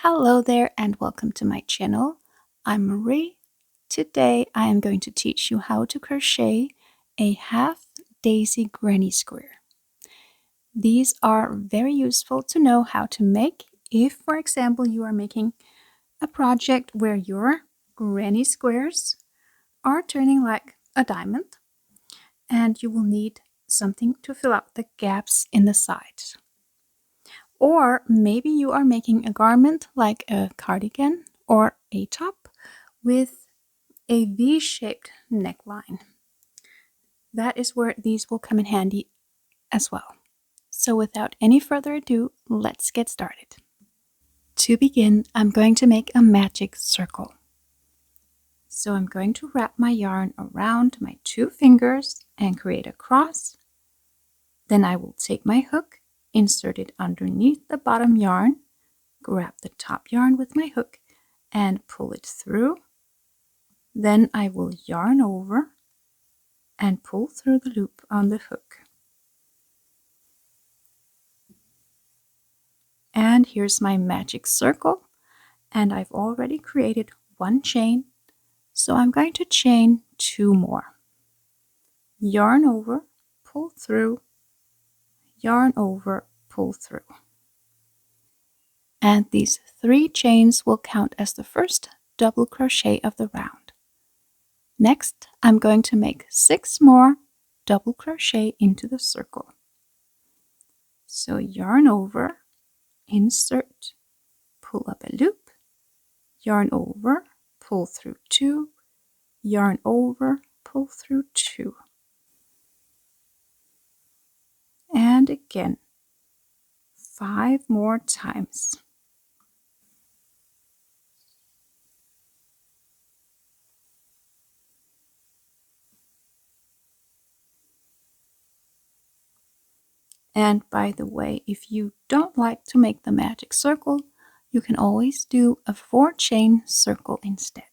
Hello there and welcome to my channel. I'm Marie. Today I am going to teach you how to crochet a half daisy granny square. These are very useful to know how to make if, for example, you are making a project where your granny squares are turning like a diamond and you will need something to fill out the gaps in the sides. Or maybe you are making a garment like a cardigan or a top with a V-shaped neckline. That is where these will come in handy as well. So without any further ado, let's get started. To begin, I'm going to make a magic circle. So I'm going to wrap my yarn around my 2 fingers and create a cross. Then I will take my hook, insert it underneath the bottom yarn, grab the top yarn with my hook and pull it through. Then I will yarn over and pull through the loop on the hook. And here's my magic circle, and I've already created 1 chain, so I'm going to chain 2 more. Yarn over, pull through, yarn over, pull through. And these 3 chains will count as the first double crochet of the round. Next, I'm going to make 6 more double crochet into the circle. So yarn over, insert, pull up a loop, yarn over, pull through 2, yarn over, pull through 2. And again, 5 more times. And by the way, if you don't like to make the magic circle, you can always do a 4 chain circle instead.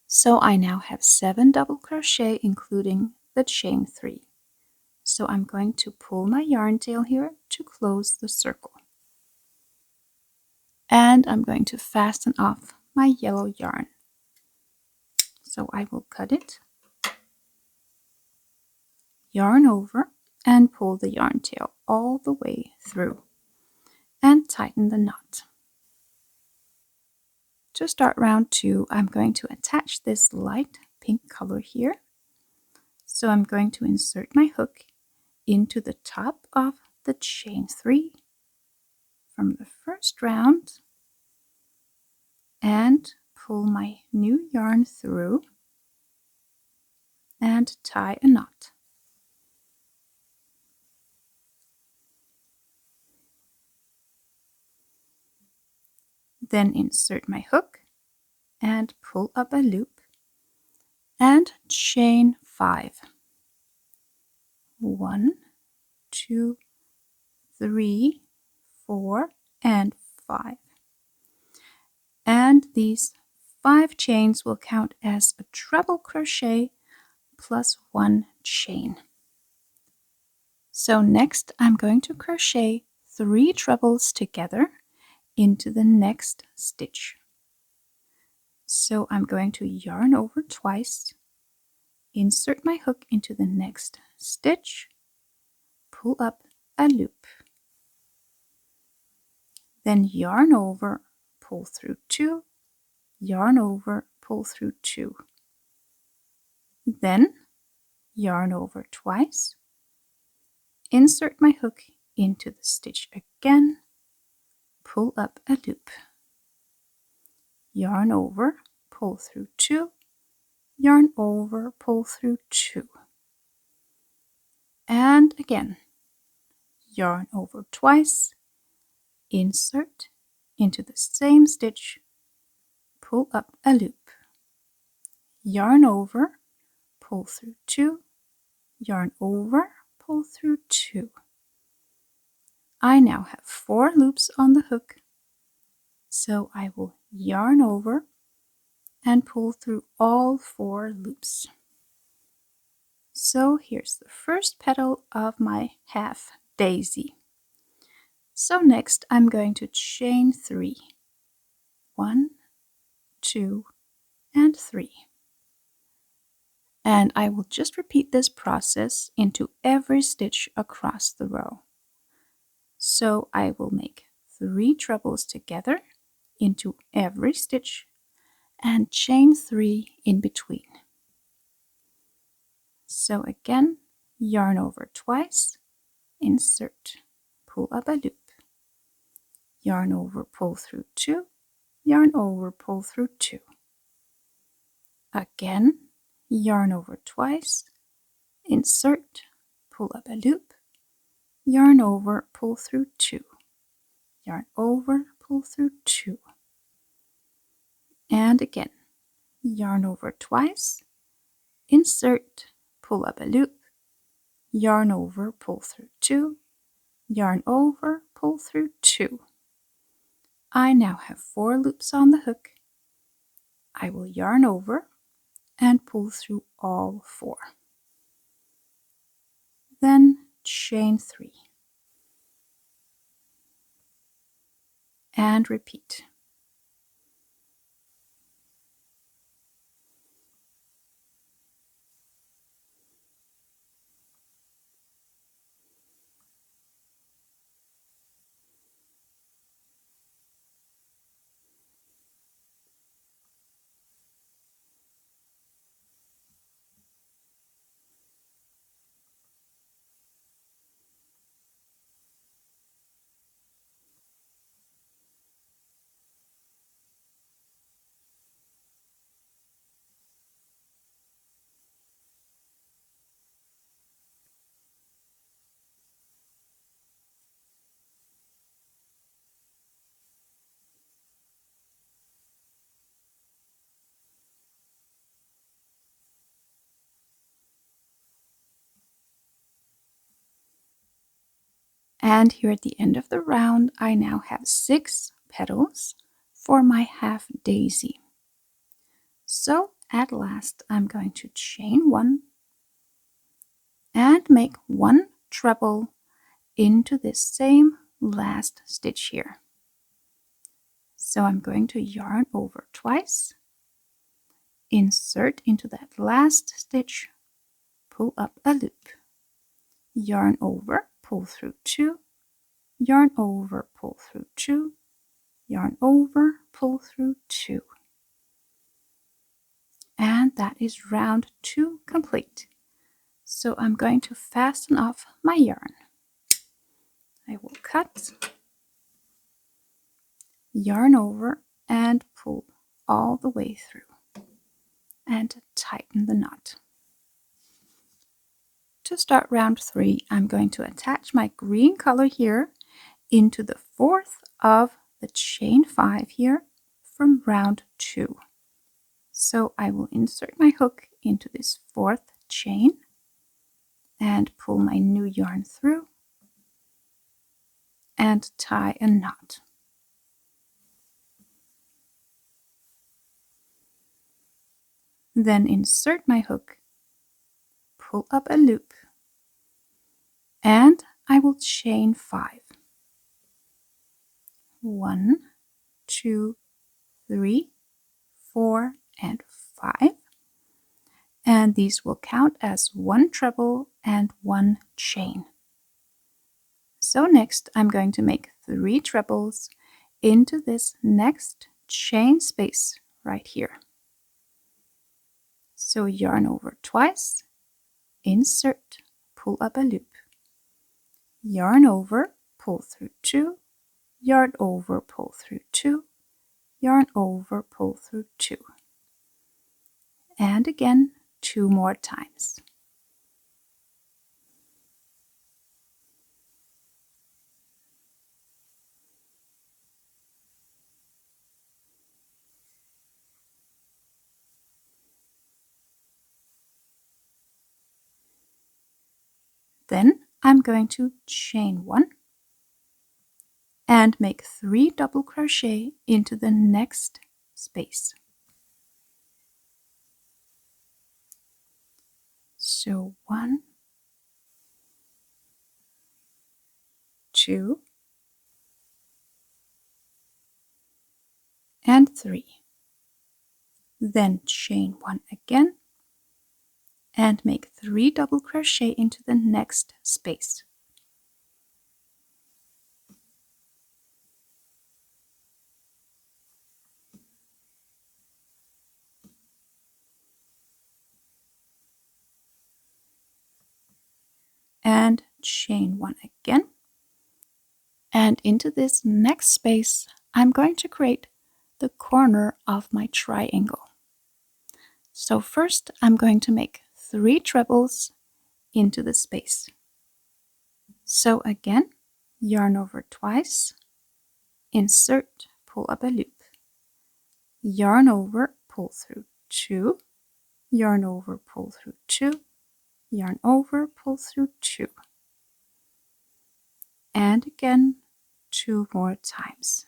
So I now have 7 double crochet, including the chain 3. So I'm going to pull my yarn tail here to close the circle. And I'm going to fasten off my yellow yarn. So I will cut it, yarn over, and pull the yarn tail all the way through and tighten the knot. To start round 2, I'm going to attach this light pink color here. So I'm going to insert my hook into the top of the chain 3 from the first round and pull my new yarn through and tie a knot. Then insert my hook and pull up a loop and chain 5. 1, 2, 3, 4, and 5. And these 5 chains will count as a treble crochet plus 1 chain. So next I'm going to crochet 3 trebles together into the next stitch. So I'm going to yarn over twice, insert my hook into the next stitch, pull up a loop, then yarn over, pull through 2, yarn over, pull through 2. Then yarn over twice, insert my hook into the stitch again, pull up a loop, yarn over, pull through 2, yarn over, pull through 2. And again, yarn over twice, insert into the same stitch, pull up a loop, yarn over, pull through 2, yarn over, pull through 2. I now have 4 loops on the hook, so I will yarn over and pull through all 4 loops. So here's the first petal of my half daisy. So next I'm going to chain 3. 1, 2, and 3. And I will just repeat this process into every stitch across the row. So I will make 3 trebles together into every stitch and chain 3 in between. So again, yarn over twice, insert, pull up a loop, yarn over, pull through 2, yarn over, pull through 2. Again, yarn over twice, insert, pull up a loop, yarn over, pull through 2, yarn over, pull through 2. And again, yarn over twice, insert, pull up a loop, yarn over, pull through 2, yarn over, pull through 2. I now have 4 loops on the hook. I will yarn over and pull through all 4. Then chain 3 and repeat. And here at the end of the round, I now have 6 petals for my half daisy. So at last, I'm going to chain 1 and make 1 treble into this same last stitch here. So I'm going to yarn over twice, insert into that last stitch, pull up a loop, yarn over, pull through 2, yarn over, pull through 2, yarn over, pull through 2. And that is round 2 complete. So I'm going to fasten off my yarn. I will cut, yarn over, and pull all the way through and tighten the knot. To start round 3, I'm going to attach my green color here into the 4th of the chain 5 here from round 2. So I will insert my hook into this 4th chain and pull my new yarn through and tie a knot. Then insert my hook, pull up a loop, and I will chain 5. 1, 2, 3, 4, and 5. And these will count as 1 treble and 1 chain. So next I'm going to make 3 trebles into this next chain space right here. So yarn over twice, insert, pull up a loop, yarn over, pull through 2, yarn over, pull through 2, yarn over, pull through 2. And again, 2 more times. Then I'm going to chain 1 and make 3 double crochet into the next space. So 1, 2, and 3. Then chain 1 again and make 3 double crochet into the next space. And chain 1 again. And into this next space, I'm going to create the corner of my triangle. So first, I'm going to make 3 trebles into the space. So again, yarn over twice, insert, pull up a loop, yarn over, pull through 2, yarn over, pull through 2, yarn over, pull through 2, and again 2 more times.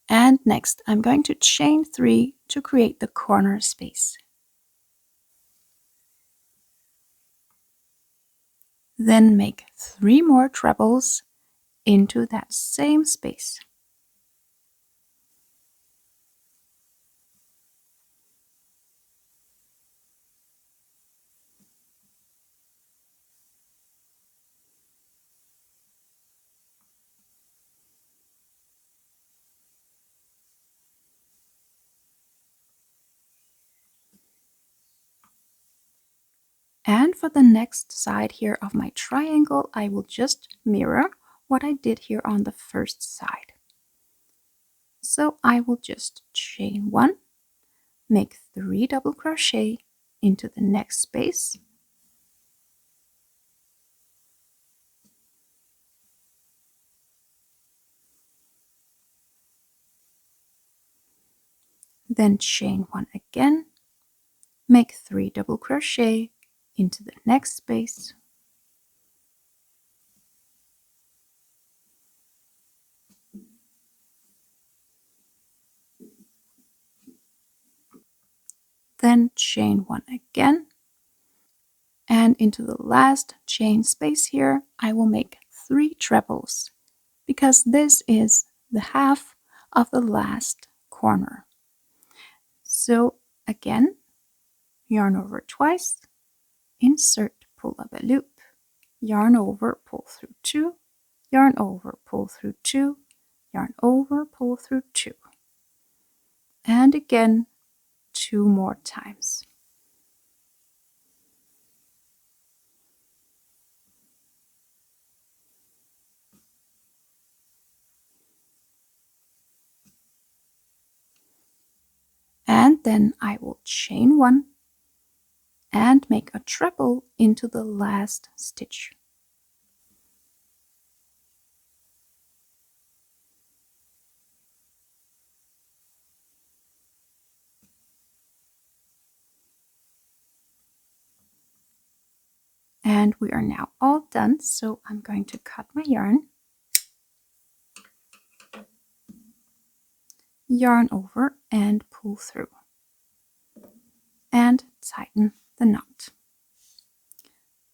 And next, I'm going to chain 3 to create the corner space. Then make 3 more trebles into that same space. And for the next side here of my triangle, I will just mirror what I did here on the first side. So I will just chain 1, make 3 double crochet into the next space, then chain 1 again, make 3 double crochet into the next space, then chain 1 again, and into the last chain space here I will make 3 trebles because this is the half of the last corner. So again, yarn over twice, insert, pull up a loop, yarn over, pull through 2, yarn over, pull through 2, yarn over, pull through 2, and again 2 more times. And then I will chain 1 and make a treble into the last stitch. And we are now all done, so I'm going to cut my yarn, yarn over and pull through, and tighten the knot.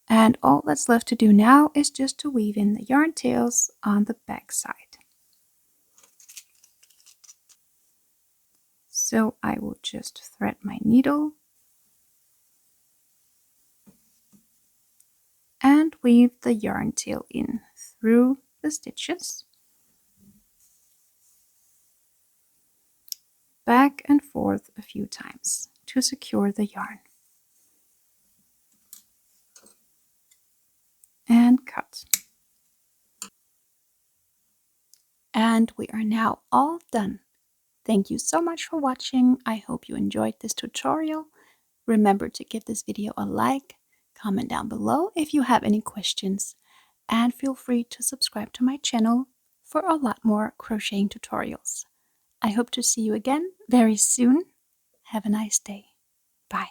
And all that's left to do now is just to weave in the yarn tails on the back side. So I will just thread my needle and weave the yarn tail in through the stitches, back and forth a few times to secure the yarn, and cut. And we are now all done. Thank you so much for watching. I hope you enjoyed this tutorial. Remember to give this video a like, comment down below if you have any questions, and feel free to subscribe to my channel for a lot more crocheting tutorials. I hope to see you again very soon. Have a nice day. Bye.